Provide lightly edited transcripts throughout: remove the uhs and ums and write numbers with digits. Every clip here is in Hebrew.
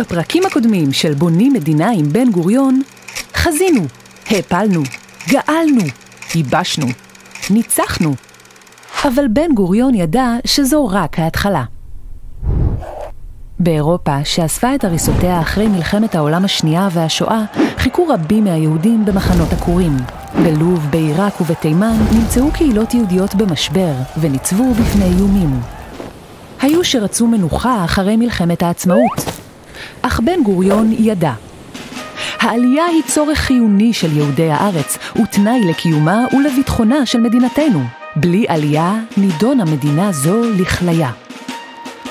בפרקים הקודמים של בונים מדינה עם בן גוריון, חזינו, העפלנו, גאלנו, ייבשנו, ניצחנו. אבל בן גוריון ידע שזו רק ההתחלה. באירופה, שאספה את הריסותיה אחרי מלחמת העולם השנייה והשואה, חיכו רבים מהיהודים במחנות עקורים. בלוב, בעיראק ובתימן נמצאו קהילות יהודיות במשבר וניצבו בפני איומים. היו שרצו מנוחה אחרי מלחמת העצמאות. אך בן גוריון ידע. העלייה היא צורך חיוני של יהודי הארץ, ותנאי לקיומה ולביטחונה של מדינתנו. בלי עלייה נידון המדינה זו לכליה.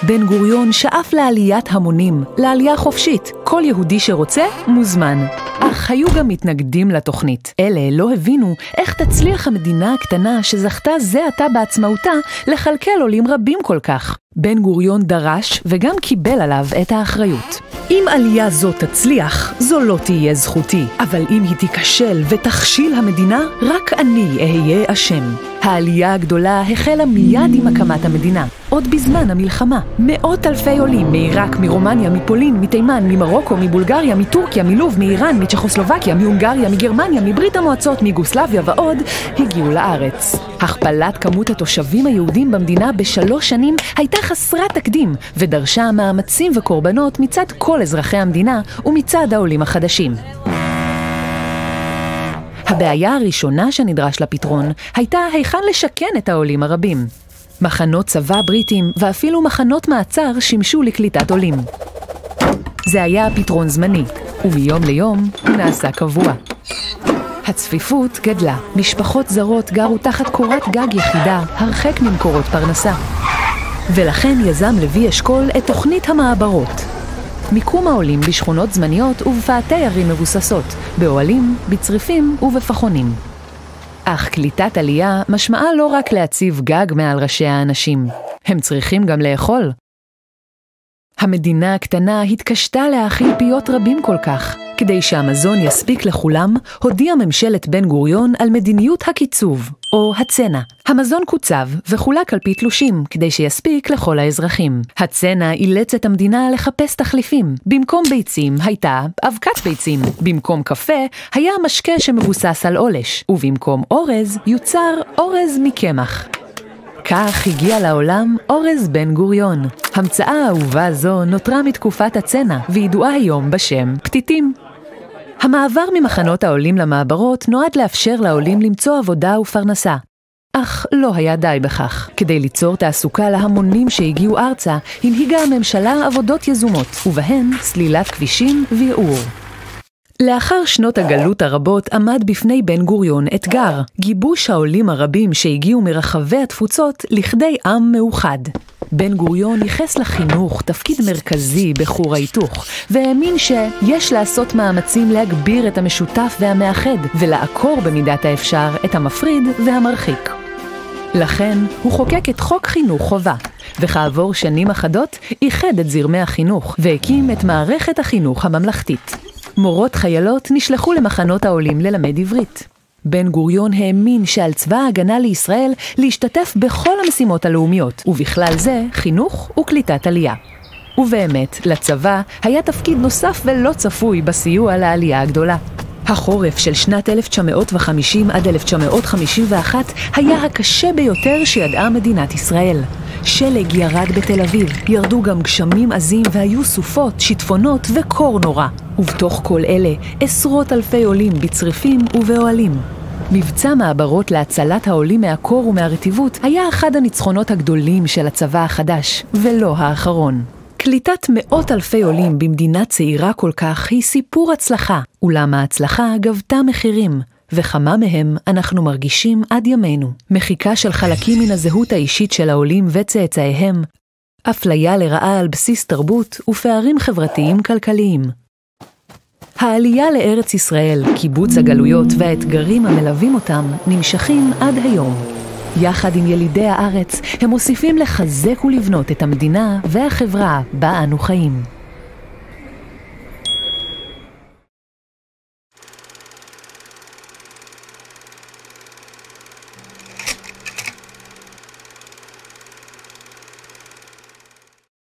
בן גוריון שאף לעליית המונים, לעלייה חופשית. כל יהודי שרוצה מוזמן. אך היו גם מתנגדים לתוכנית. אלה לא הבינו איך תצליח המדינה הקטנה שזכתה זה עתה בעצמאותה לכלכל עולים רבים כל כך. בן גוריון דרש וגם קיבל עליו את האחריות. אם עלייה זו תצליח, זו לא תהיה זכותי. אבל אם היא תיכשל ותכשיל המדינה, רק אני אהיה אשם. העלייה הגדולה החלה מיד עם הקמת המדינה. עוד בזמן המלחמה, מאות אלפי עולים מעיראק, מרומניה, מפולין, מתימן, ממרוקו, מבולגריה, מטורקיה, מלוב, מאיראן, מצ'כוסלובקיה, מהונגריה, מגרמניה, מברית המועצות, מיוגוסלביה ועוד, הגיעו לארץ. הכפלת כמות התושבים היהודים במדינה ב3 שנים הייתה חסרת תקדים, ודרשה מאמצים וקורבנות מצד כל אזרחי המדינה ומצד העולים החדשים. הבעיה הראשונה שנדרש לפתרון הייתה היכן לשכן את העולים הרבים. מחנות צבא בריטים ואפילו מחנות מעצר שימשו לקליטת עולים. זה היה פתרון זמני, ומיום ליום הוא נעשה קבוע. הצפיפות גדלה, משפחות זרות גרו תחת קורת גג יחידה, הרחק ממקורות פרנסה. ולכן יזם לוי אשכול את תוכנית המעברות. מיקום העולים בשכונות זמניות ובפאתי ערים מבוססות, באוהלים, בצריפים ובפחונים. אך קליטת עלייה משמעה לא רק להציב גג מעל ראשי האנשים, הם צריכים גם לאכול. המדינה הקטנה התקשתה להאכיל פיות רבים כל כך. כדי שהמזון יספיק לכולם, הודיעה ממשלת בן גוריון על מדיניות הקיצוב, או הצנע. המזון קוצב וחולק על פי תלושים, כדי שיספיק לכל האזרחים. הצנע אילץ את המדינה לחפש תחליפים. במקום ביצים הייתה אבקת ביצים. במקום קפה היה משקה שמבוסס על אולש. ובמקום אורז יוצר אורז מקמח. כך הגיע לעולם אורז בן גוריון. המצאה האהובה זו נותרה מתקופת הצנע, וידועה היום בשם פתיתים. המעבר ממחנות העולים למעברות נועד לאפשר לעולים למצוא עבודה ופרנסה. אך לא היה די בכך. כדי ליצור תעסוקה להמונים שהגיעו ארצה, הנהיגה הממשלה עבודות יזומות, ובהן סלילת כבישים וייעור. לאחר שנות הגלות הרבות עמד בפני בן גוריון אתגר, גיבוש העולים הרבים שהגיעו מרחבי התפוצות לכדי עם מאוחד. בן גוריון ייחס לחינוך תפקיד מרכזי בכור ההיתוך, והאמין שיש לעשות מאמצים להגביר את המשותף והמאחד, ולעקור במידת האפשר את המפריד והמרחיק. לכן הוא חוקק את חוק חינוך חובה, וכעבור שנים אחדות איחד את זרמי החינוך, והקים את מערכת החינוך הממלכתית. מורות חיילות נשלחו למחנות העולים ללמד עברית. בן גוריון האמין שעל צבא ההגנה לישראל להשתתף בכל המשימות הלאומיות, ובכלל זה חינוך וקליטת עלייה. ובאמת, לצבא היה תפקיד נוסף ולא צפוי בסיוע לעלייה הגדולה. החורף של שנת 1950 עד 1951 היה הקשה ביותר שידעה מדינת ישראל. שלג ירד בתל אביב, ירדו גם גשמים עזים והיו סופות, שיטפונות וקור נורא. ובתוך כל אלה, עשרות אלפי עולים בצריפים ובאוהלים. מבצע מעברות להצלת העולים מהקור ומהרטיבות היה אחד הניצחונות הגדולים של הצבא החדש, ולא האחרון. קליטת מאות אלפי עולים במדינה צעירה כל כך היא סיפור הצלחה, אולם ההצלחה גבתה מחירים, וכמה מהם אנחנו מרגישים עד ימינו. מחיקה של חלקים מן הזהות האישית של העולים וצאצאיהם, אפליה לרעה על בסיס תרבות ופערים חברתיים כלכליים. העלייה לארץ ישראל, קיבוץ הגלויות והאתגרים המלווים אותם נמשכים עד היום. יחד עם ילידי הארץ הם מוסיפים לחזק ולבנות את המדינה והחברה בה אנו חיים.